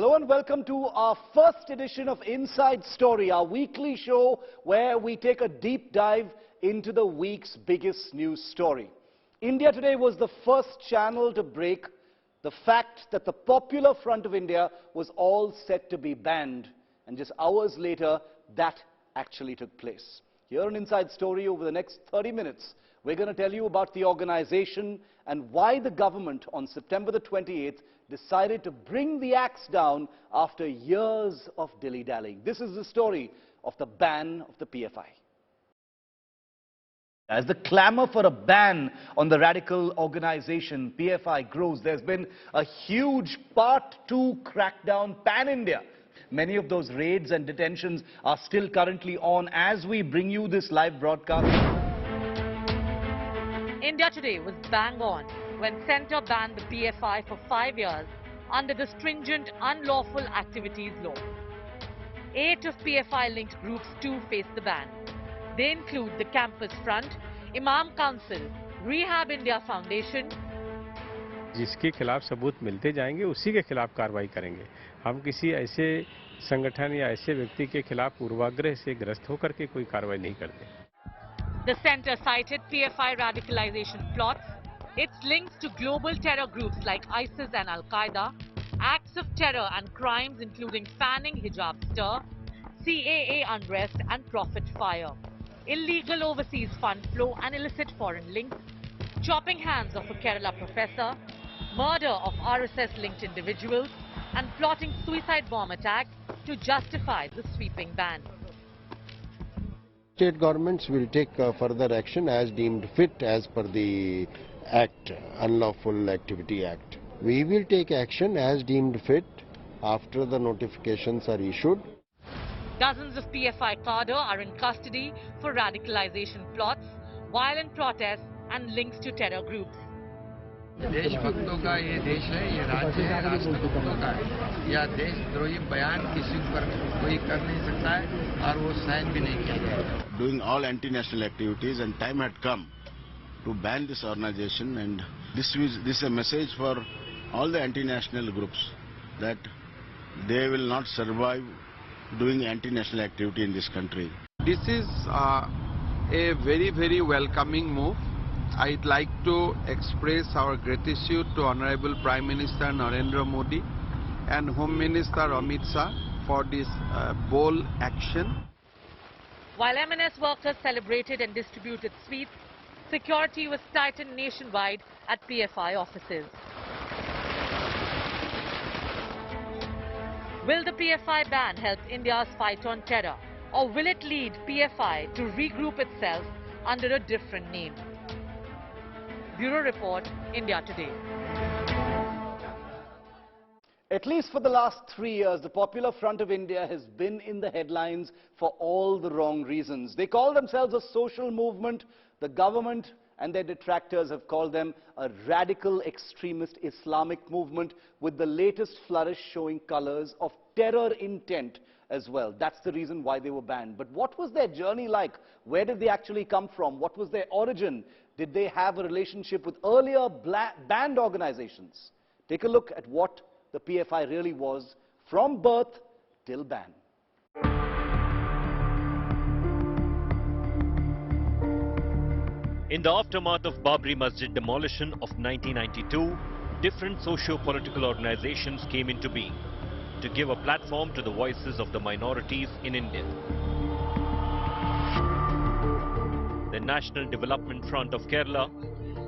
Hello and welcome to our first edition of Inside Story, our weekly show where we take a deep dive into the week's biggest news story. India Today was the first channel to break the fact that the Popular Front of India was all set to be banned. And just hours later, that actually took place. Here on Inside Story, over the next 30 minutes, we're going to tell you about the organization and why the government on September the 28th decided to bring the axe down after years of dilly-dallying. This is the story of the ban of the PFI. As the clamor for a ban on the radical organization PFI grows, there's been a huge Part 2 crackdown pan-India. Many of those raids and detentions are still currently on as we bring you this live broadcast. India Today was bang on when Centre banned the PFI for 5 years under the stringent Unlawful Activities Law. 8 of PFI-linked groups too face the ban. They include the Campus Front, Imam Council, Rehab India Foundation. जिसके खिलाफ सबूत मिलते जाएंगे उसी के खिलाफ कार्रवाई करेंगे। हम किसी ऐसे संगठन या ऐसे व्यक्ति के खिलाफ पूर्वाग्रह से ग्रस्त होकर के कोई कार्रवाई नहीं करते। The centre cited PFI radicalization plots, its links to global terror groups like ISIS and Al-Qaeda, acts of terror and crimes including fanning hijab stir, CAA unrest and profit fire, illegal overseas fund flow and illicit foreign links, chopping hands of a Kerala professor, murder of RSS-linked individuals and plotting suicide bomb attacks to justify the sweeping ban. State governments will take further action as deemed fit as per the Act, Unlawful Activity Act. We will take action as deemed fit after the notifications are issued. Dozens of PFI cadre are in custody for radicalization plots, violent protests and links to terror groups. देशभक्तों का ये देश है, ये राज्य है, राष्ट्रभक्तों का है। या देशद्रोही बयान किसी पर कोई कर नहीं सकता है और वो साइन भी नहीं किया जाएगा। Doing all anti-national activities, and time had come to ban this organization, and this is a message for all the anti-national groups that they will not survive doing anti-national activity in this country. This is a very welcoming move. I'd like to express our gratitude to Honorable Prime Minister Narendra Modi and Home Minister Amit Shah for this bold action. While M&S workers celebrated and distributed sweets, security was tightened nationwide at PFI offices. Will the PFI ban help India's fight on terror, or will it lead PFI to regroup itself under a different name? Bureau Report, India Today. At least for the last 3 years, the Popular Front of India has been in the headlines for all the wrong reasons. They call themselves a social movement. The government and their detractors have called them a radical extremist Islamic movement, with the latest flourish showing colors of terror intent as well. That's the reason why they were banned. But what was their journey like? Where did they actually come from? What was their origin? Did they have a relationship with earlier banned organizations? Take a look at what the PFI really was from birth till ban. In the aftermath of Babri Masjid demolition of 1992, different socio-political organizations came into being to give a platform to the voices of the minorities in India. The National Development Front of Kerala,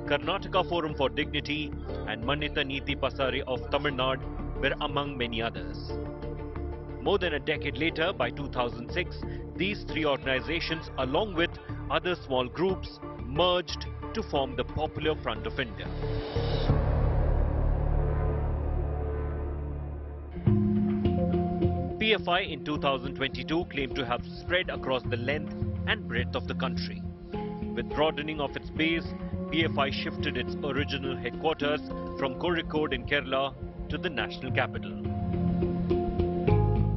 Karnataka Forum for Dignity and Manita Niti Pasari of Tamil Nadu were among many others. More than a decade later, by 2006, these 3 organizations, along with other small groups, merged to form the Popular Front of India. PFI in 2022 claimed to have spread across the length and breadth of the country. With broadening of its base, PFI shifted its original headquarters from Kozhikode in Kerala to the national capital.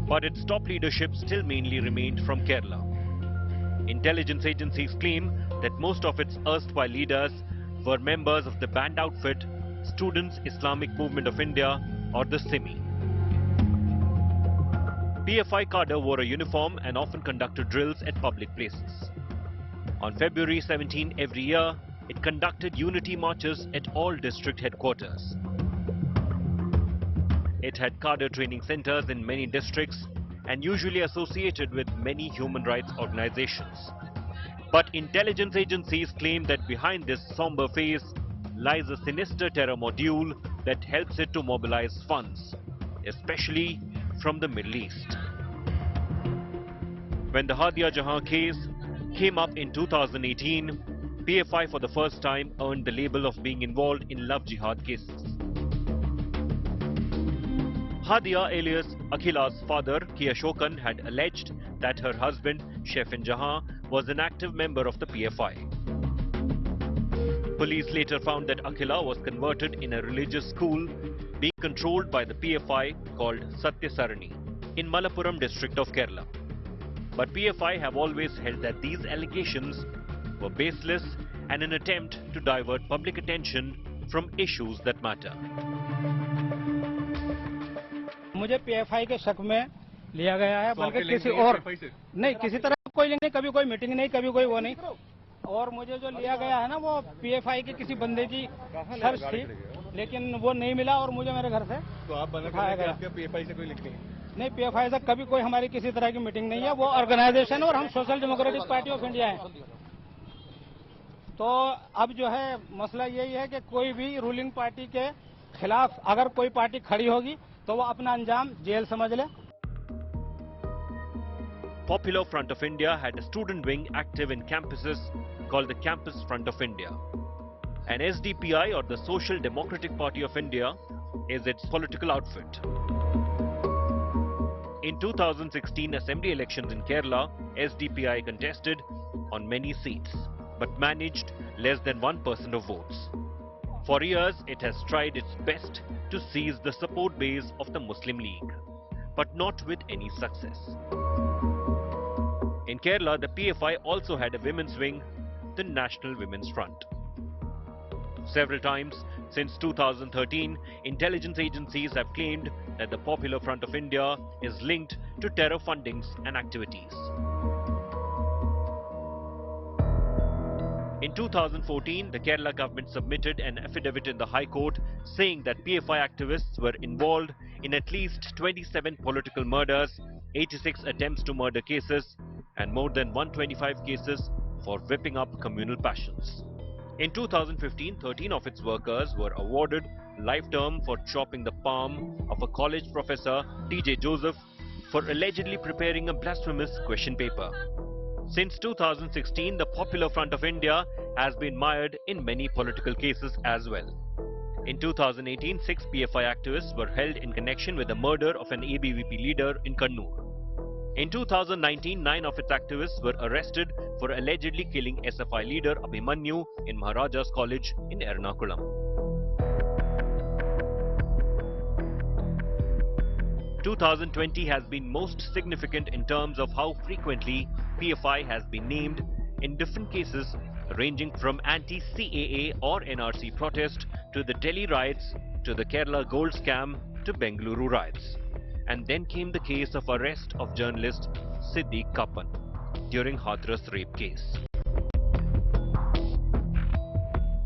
But its top leadership still mainly remained from Kerala. Intelligence agencies claim that most of its erstwhile leaders were members of the banned outfit Students Islamic Movement of India, or the SIMI. PFI cadre wore a uniform and often conducted drills at public places. On February 17 every year, it conducted unity marches at all district headquarters. It had cadre training centers in many districts and usually associated with many human rights organizations. But intelligence agencies claim that behind this somber face lies a sinister terror module that helps it to mobilize funds, especially from the Middle East. When the Hadia Jahan case came up in 2018, PFI for the first time earned the label of being involved in love jihad cases. Hadia alias Akhila's father, K. Ashokan, had alleged that her husband, Shefin Jahan, was an active member of the PFI. Police later found that Akhila was converted in a religious school being controlled by the PFI called Satya Sarani in Malappuram district of Kerala. But PFI have always held that these allegations were baseless and an attempt to divert public attention from issues that matter. मुझे PFI के शक में लिया गया है, बल्कि किसी और नहीं, किसी तरह कोई लिंक नहीं, कभी कोई मीटिंग नहीं, कभी कोई वो नहीं। और मुझे जो लिया गया है ना, वो पीएफआई के किसी बंदे की सर्च थी, लेकिन वो नहीं मिला और मुझे मेरे घर से तो आप उठाया गया। पीएफआई से कोई लिंक नहीं, पीएफआई से कभी कोई हमारी किसी तरह की मीटिंग नहीं है। वो ऑर्गेनाइजेशन और हम social democratic party of India है। तो अब जो है मसला यही है कि कोई भी रूलिंग पार्टी के खिलाफ अगर कोई पार्टी खड़ी होगी तो वो अपना अंजाम जेल समझ ले। Popular Front of India had a student wing active in campuses called the Campus Front of India. And SDPI, or the Social Democratic Party of India, is its political outfit. In 2016 assembly elections in Kerala, SDPI contested on many seats, but managed less than 1% of votes. For years, it has tried its best to seize the support base of the Muslim League, but not with any success. In Kerala, the PFI also had a women's wing, the National Women's Front. Several times since 2013, intelligence agencies have claimed that the Popular Front of India is linked to terror fundings and activities. In 2014, the Kerala government submitted an affidavit in the High Court saying that PFI activists were involved in at least 27 political murders, 86 attempts to murder cases, and more than 125 cases for whipping up communal passions. In 2015, 13 of its workers were awarded life term for chopping the palm of a college professor, T.J. Joseph, for allegedly preparing a blasphemous question paper. Since 2016, the Popular Front of India has been mired in many political cases as well. In 2018, 6 PFI activists were held in connection with the murder of an ABVP leader in Kannur. In 2019, 9 of its activists were arrested for allegedly killing SFI leader Abhimanyu in Maharajas College in Ernakulam. 2020 has been most significant in terms of how frequently PFI has been named in different cases ranging from anti-CAA or NRC protest to the Delhi riots to the Kerala gold scam to Bengaluru riots. And then came the case of arrest of journalist Siddique Kappan during Hathras rape case.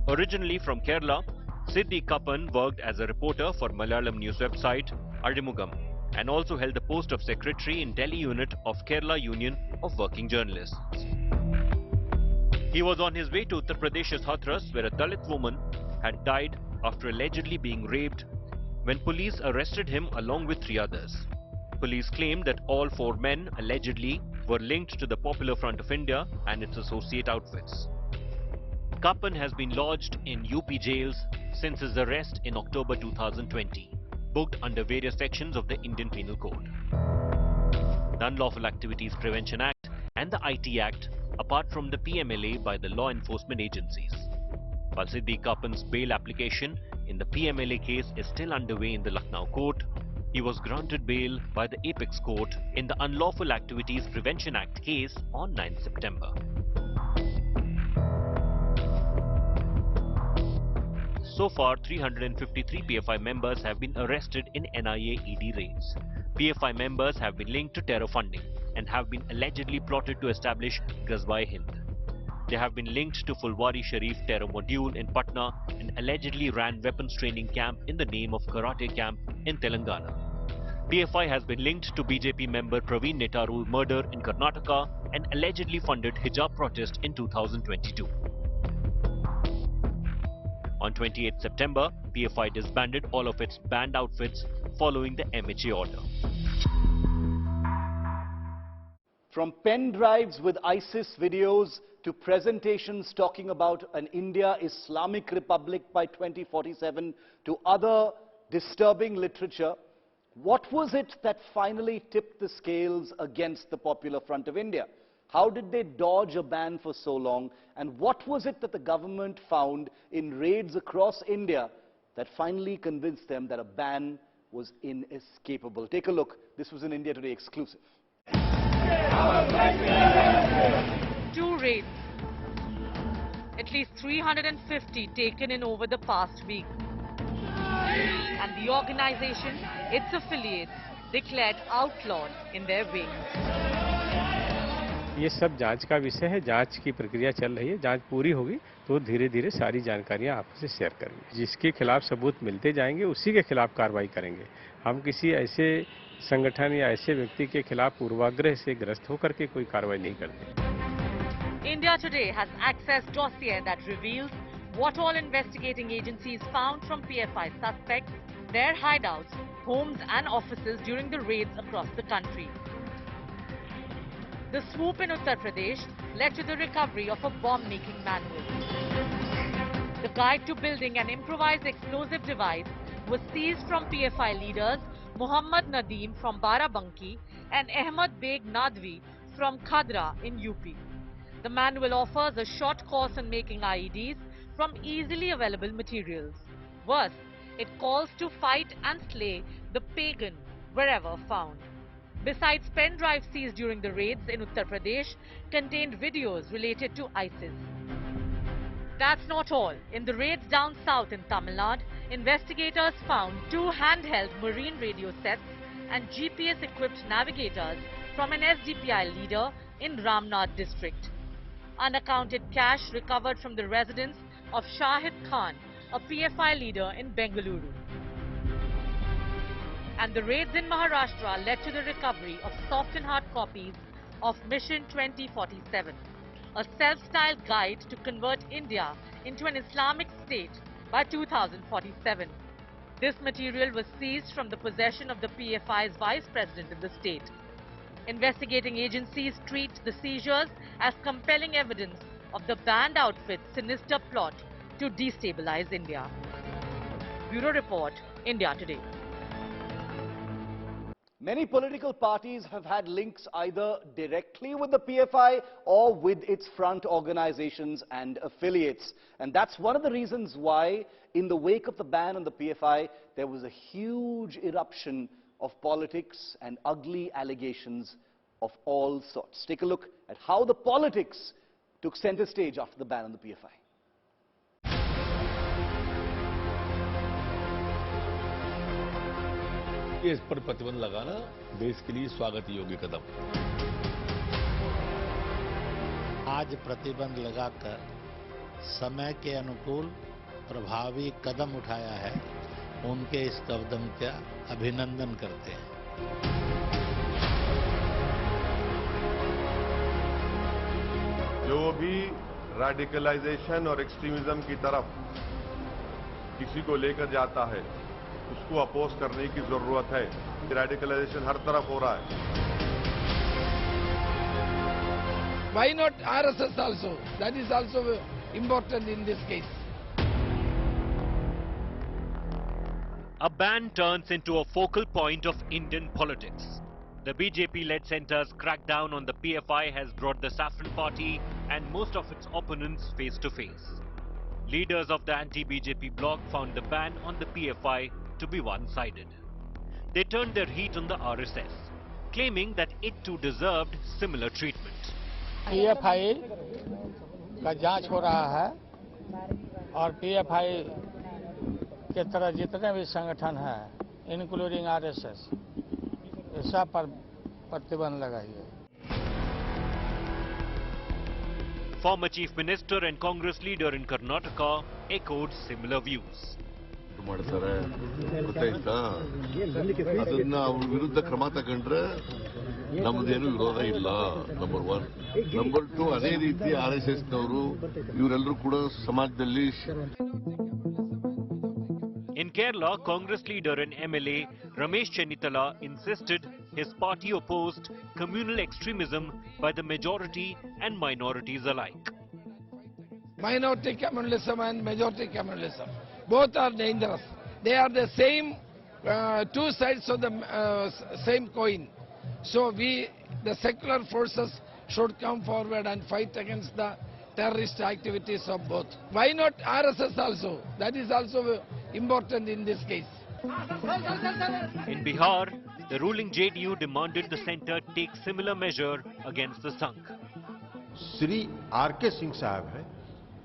Originally from Kerala, Siddique Kappan worked as a reporter for Malayalam news website Adimugam and also held the post of secretary in Delhi unit of Kerala Union of Working Journalists. He was on his way to Uttar Pradesh's Hathras, where a Dalit woman had died after allegedly being raped, when police arrested him along with 3 others. Police claimed that all 4 men allegedly were linked to the Popular Front of India and its associate outfits. Kappan has been lodged in UP jails since his arrest in October 2020, booked under various sections of the Indian Penal Code. The Unlawful Activities Prevention Act and the IT Act, apart from the PMLA by the law enforcement agencies. While Siddique Kappan's bail application in the PMLA case is still underway in the Lucknow court, he was granted bail by the Apex Court in the Unlawful Activities Prevention Act case on 9 September. So far, 353 PFI members have been arrested in NIA ED raids. PFI members have been linked to terror funding and have been allegedly plotted to establish Ghazwa-e-Hind. They have been linked to Fulwari Sharif terror module in Patna and allegedly ran weapons training camp in the name of karate camp in Telangana. PFI has been linked to BJP member Praveen Netaru's murder in Karnataka and allegedly funded hijab protest in 2022. On 28 September, PFI disbanded all of its banned outfits following the MHA order. From pen drives with ISIS videos to presentations talking about an India Islamic Republic by 2047 to other disturbing literature, what was it that finally tipped the scales against the Popular Front of India? How did they dodge a ban for so long? And what was it that the government found in raids across India that finally convinced them that a ban was inescapable? Take a look. This was an India Today exclusive. 2 raids. At least 350 taken in over the past week. And the organization, its affiliates, declared outlawed in their wake. ये सब जांच का विषय है, जांच की प्रक्रिया चल रही है, जांच पूरी होगी तो धीरे धीरे सारी जानकारियां आपस से शेयर करेंगे। जिसके खिलाफ सबूत मिलते जाएंगे उसी के खिलाफ कार्रवाई करेंगे। हम किसी ऐसे संगठन या ऐसे व्यक्ति के खिलाफ पूर्वाग्रह से ग्रस्त होकर के कोई कार्रवाई नहीं करते। India Today has accessed dossier that reveals what all investigating agencies found from PFI suspects, their hideouts, homes and offices during the raids across the country. The swoop in Uttar Pradesh led to the recovery of a bomb-making manual. The guide to building an improvised explosive device was seized from PFI leaders Muhammad Nadeem from Barabanki and Ahmad Beg Nadvi from Khadra in UP. The manual offers a short course on making IEDs from easily available materials. Worse, it calls to fight and slay the pagan wherever found. Besides, pen drives seized during the raids in Uttar Pradesh contained videos related to ISIS. That's not all. In the raids down south in Tamil Nadu, investigators found 2 handheld marine radio sets and GPS-equipped navigators from an SDPI leader in Ramnad district. Unaccounted cash recovered from the residence of Shahid Khan, a PFI leader in Bengaluru. And the raids in Maharashtra led to the recovery of soft and hard copies of Mission 2047, a self-styled guide to convert India into an Islamic state by 2047. This material was seized from the possession of the PFI's vice president in the state. Investigating agencies treat the seizures as compelling evidence of the banned outfit's sinister plot to destabilize India. Bureau Report, India Today. Many political parties have had links either directly with the PFI or with its front organizations and affiliates. And that's one of the reasons why, in the wake of the ban on the PFI, there was a huge eruption of politics and ugly allegations of all sorts. Take a look at how the politics took center stage after the ban on the PFI. इस पर प्रतिबंध लगाना देश के लिए स्वागत योग्य कदम। आज प्रतिबंध लगाकर समय के अनुकूल प्रभावी कदम उठाया है, उनके इस कदम का अभिनंदन करते हैं। जो भी रेडिकलाइजेशन और एक्सट्रीमिज्म की तरफ किसी को लेकर जाता है, उसको अपोज करने की जरूरत है। रेडिकलाइजेशन हर तरफ हो रहा है। Why not RSS also? That is also important in this case. A ban turns into a focal point of Indian politics. The BJP-led centre's crackdown on the PFI has brought the Saffron Party and most of its opponents face to face. Leaders of the anti-BJP bloc found the ban on the PFI to be one-sided. They turned their heat on the RSS, claiming that it too deserved similar treatment. PFI का जांच हो रहा है और PFI के तरह जितने भी संगठन हैं, इंक्लूडिंग RSS, ऐसा प्रतिबंध लगाई है। Former Chief Minister and Congress leader in Karnataka echoed similar views. ಮಾಡ್ತಾರೆ ಗೊತ್ತಾಯ್ತಾ, ಅದನ್ನ ಅವ್ರ ವಿರುದ್ಧ ಕ್ರಮ ತಗೊಂಡ್ರೆ ನಮ್ದೇನು ವಿರೋಧ ಇಲ್ಲ. ನಂಬರ್ 1. ನಂಬರ್ 2, ಅದೇ ರೀತಿ RSS ನವರು ಇವರೆಲ್ಲರೂ ಕೂಡ ಸಮಾಜದಲ್ಲಿ. In Kerala, Congress leader and MLA Ramesh Chennithala insisted his party opposed communal extremism by the majority and minorities alike. Minority communalism and majority communalism, both are dangerous. They are the same two sides of the same coin. So the secular forces should come forward and fight against the terrorist activities of both. Why not RSS also? That is also important in this case. In Bihar, the ruling JDU demanded the centre take similar measure against the Sangh. Shri RK Singh साहब हैं,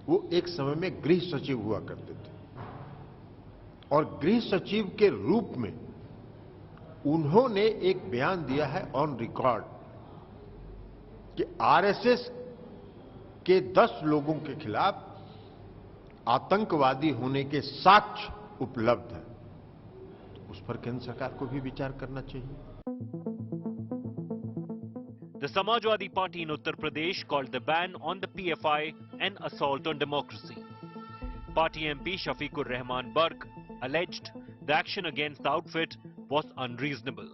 वो एक समय में गृह सचिव हुआ करते थे और गृह सचिव के रूप में उन्होंने एक बयान दिया है ऑन रिकॉर्ड कि RSS के 10 लोगों के खिलाफ आतंकवादी होने के साक्ष्य उपलब्ध है। तो उस पर केंद्र सरकार को भी विचार करना चाहिए। The Samajwadi Party in Uttar Pradesh called the ban on the PFI an assault on democracy. Party MP Shafiqur Rahman Bark alleged the action against the outfit was unreasonable.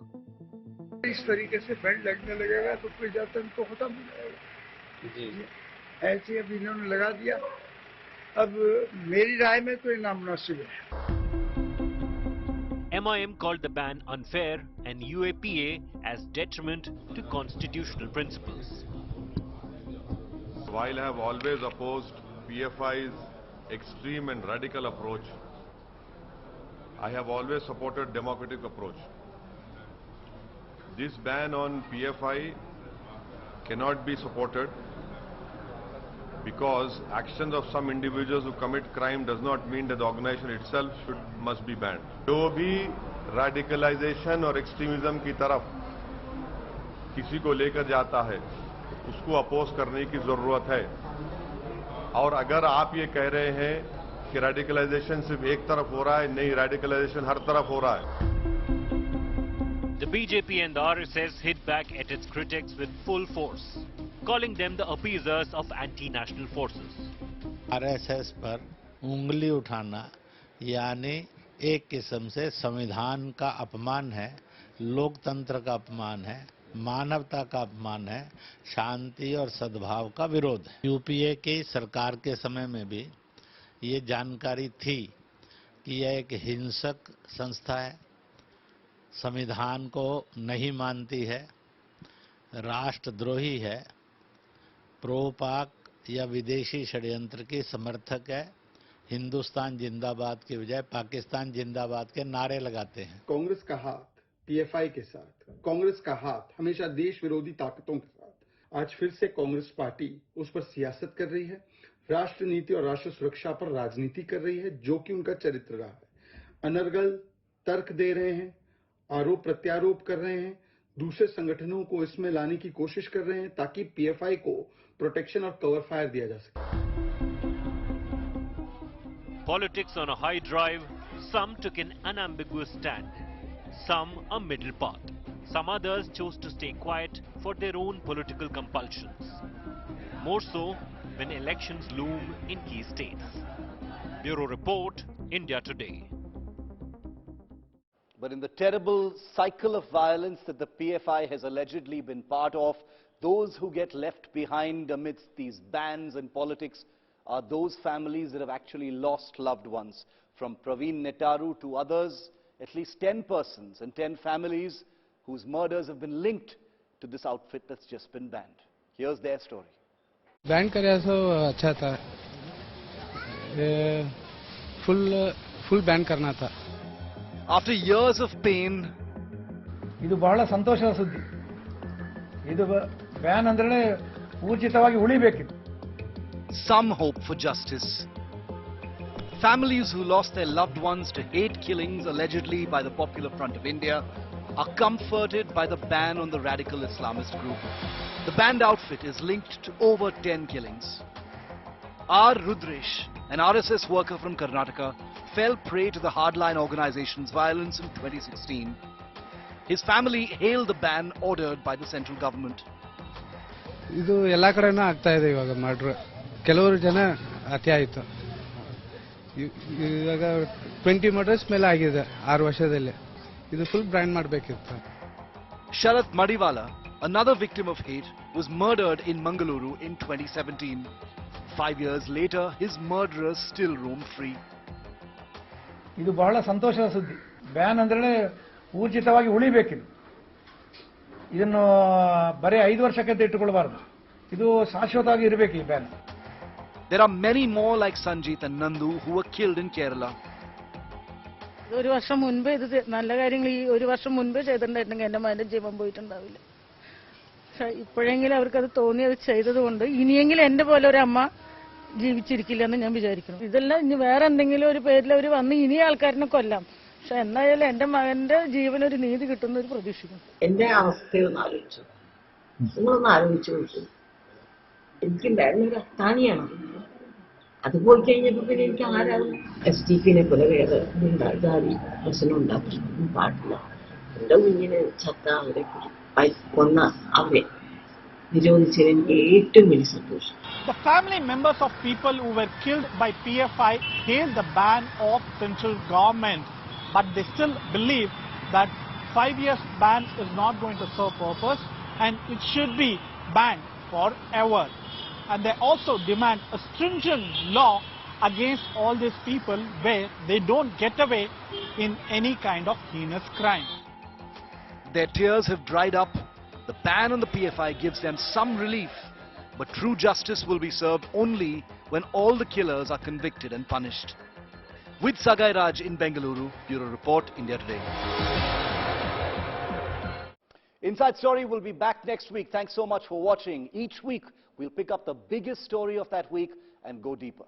इस तरीके से बैंड लगने लगेगा तो प्रजातंत्र तो खत्म हो जाएगा। ऐसे अब इन्होंने लगा दिया। अब मेरी राय में तो ये नामुनासिब है। MIM called the ban unfair and UAPA as detriment to constitutional principles. While I have always opposed PFI's extreme and radical approach, I have always supported democratic approach. This ban on PFI cannot be supported because actions of some individuals who commit crime does not mean that the organization itself must be banned. जो भी radicalization और extremism की तरफ किसी को लेकर जाता है, उसको अपोज करने की जरूरत है। और अगर आप ये कह रहे हैं कि radicalization सिर्फ एक तरफ हो रहा है, नहीं, radicalization हर तरफ हो रहा है। The BJP and the RSS hit back at its critics with full force, calling them the appeasers of anti-national forces. RSS पर उंगली उठाना यानी एक किस्म से संविधान का अपमान है, लोकतंत्र का अपमान है, मानवता का अपमान है, शांति और सद्भाव का विरोध है। यूपीए की सरकार के समय में भी ये जानकारी थी कि यह एक हिंसक संस्था है, संविधान को नहीं मानती है, राष्ट्रद्रोही है, प्रो-पाक या विदेशी षड्यंत्र की समर्थक है, हिंदुस्तान जिंदाबाद के बजाय पाकिस्तान जिंदाबाद के नारे लगाते हैं। कांग्रेस का हाथ PFI के साथ, कांग्रेस का हाथ हमेशा देश विरोधी ताकतों के साथ। आज फिर से कांग्रेस पार्टी उस पर सियासत कर रही है, राष्ट्र नीति और राष्ट्र सुरक्षा पर राजनीति कर रही है, जो कि उनका चरित्र रहा है। अनर्गल तर्क दे रहे हैं, आरोप प्रत्यारोप कर रहे हैं, दूसरे संगठनों को इसमें लाने की कोशिश कर रहे हैं ताकि PFI को प्रोटेक्शन और कवर फायर दिया जा सके। Politics on a high drive, some took an unambiguous stand, some a middle path. Some others chose to stay quiet for their own political compulsions. More so when elections loom in key states. Bureau Report, India Today. But in the terrible cycle of violence that the PFI has allegedly been part of, those who get left behind amidst these bans and politics are those families that have actually lost loved ones. From Praveen Netaru to others, at least 10 persons and 10 families whose murders have been linked to this outfit that's just been banned. Here's their story. Ban करे तो अच्छा था, full ban करना था। After years of pain, ಇದು ಬಹಳ ಸಂತೋಷದ ಸುದ್ದಿ. ಇದು ಬ್ಯಾನ್ ಅಂದ್ರೆ ಊರ್ಜಿತವಾಗಿ ಉಳಿಬೇಕಿತ್ತು. some hope for justice. Families who lost their loved ones to hate killings allegedly by the Popular Front of India are comforted by the ban on the radical Islamist group. The banned outfit is linked to over 10 killings. R. Rudresh, an RSS worker from Karnataka, fell prey to the hardline organization's violence in 2016. His family hailed the ban ordered by the central government. ಇದು ಎಲ್ಲ ಕಡೆನೂ ಆಗ್ತಾ ಇದೆ ಇವಾಗ murder. ಕೆಲವರು ಜನ ಹತ್ಯೆ ಆಯಿತು. ಇವಾಗ 20 ಮರ್ಡರ್ಸ್ ಮೇಲೆ ಆಗಿದೆ 6 ವರ್ಷದಲ್ಲಿ. ಇದು ಫುಲ್ ಬ್ರ್ಯಾಂಡ್ ಮಾಡಬೇಕಿತ್ತು. Sharat Madiwala, another victim of hate, was murdered in Mangaluru in 2017. 5 years later, his murderers still roam free. ಇದು ಬಹಳ ಸಂತೋಷದ ಸುದ್ದಿ. ಬ್ಯಾನ್ ಅಂದ್ರೆ ಊರ್ಜಿತವಾಗಿ ಉಳಿಬೇಕಿದು. ಇದನ್ನು ಬರೀ 5 ವರ್ಷಕ್ಕೆ ಇಟ್ಟುಕೊಳ್ಳಬಾರದು. ಇದು ಶಾಶ್ವತವಾಗಿ ಇರಬೇಕು ಈ ban. There are many more like Sanjeet and Nandu who were killed in Kerala. ഒരു വർഷം മുൻപേ ഇത് നല്ല കാര്യങ്ങൾ ഈ ഒരു വർഷം മുൻപേ ചെയ്തിട്ടുണ്ടായിരുന്നെങ്കിൽ എൻ്റെ മകൻ്റെ ജീവൻ പോയിട്ടുണ്ടാവില്ല. പക്ഷേ ഇപ്പോഴെങ്കിലും അവർക്കത് തോന്നി അത് ചെയ്തതുകൊണ്ട് ഇനിയെങ്കിലും എൻ്റെ പോലെ ഒരു അമ്മ ജീവിച്ചിരിക്കില്ലെന്ന് ഞാൻ വിചാരിക്കുന്നു. ഇതെല്ലാം ഇനി വേറെ എന്തെങ്കിലും ഒരു പേരിൽ അവർ വന്ന് ഇനി ആൾക്കാരിനെ കൊല്ലാം. പക്ഷെ എന്നായാലും എൻ്റെ മകന്റെ ജീവനൊരു നീതി കിട്ടുന്ന ഒരു പ്രതീക്ഷിക്കുന്നു. എൻ്റെ അവസ്ഥയൊന്ന് ആലോചിച്ചു. നിങ്ങളൊന്ന് ആലോചിച്ചു നോക്കൂ. എനിക്കുണ്ടായിരുന്ന ഒരു അത്താണിയാണ്. അത് പോയി കഴിഞ്ഞപ്പോൾ പിന്നെ എനിക്ക് ആരാകും SDP-നെ പോലെ വേറെ ജാതി പ്രശ്നം ഉണ്ടാക്കാൻ പാടില്ല. എൻ്റെ കുഞ്ഞിന് ചത്ത അവരെ കൊന്ന അവരെ നിരോധിച്ചതിന് എനിക്ക് ഏറ്റവും വലിയ സന്തോഷം. The family members of people who were killed by PFI hailed the ban of central government, but they still believe that 5 years ban is not going to serve purpose and it should be banned forever. And they also demand a stringent law against all these people where they don't get away in any kind of heinous crime. Their tears have dried up. The ban on the PFI gives them some relief, but true justice will be served only when all the killers are convicted and punished. With Sagai Raj in Bengaluru, Bureau Report, India Today. Inside Story will be back next week. Thanks so much for watching. Each week, we'll pick up the biggest story of that week and go deeper.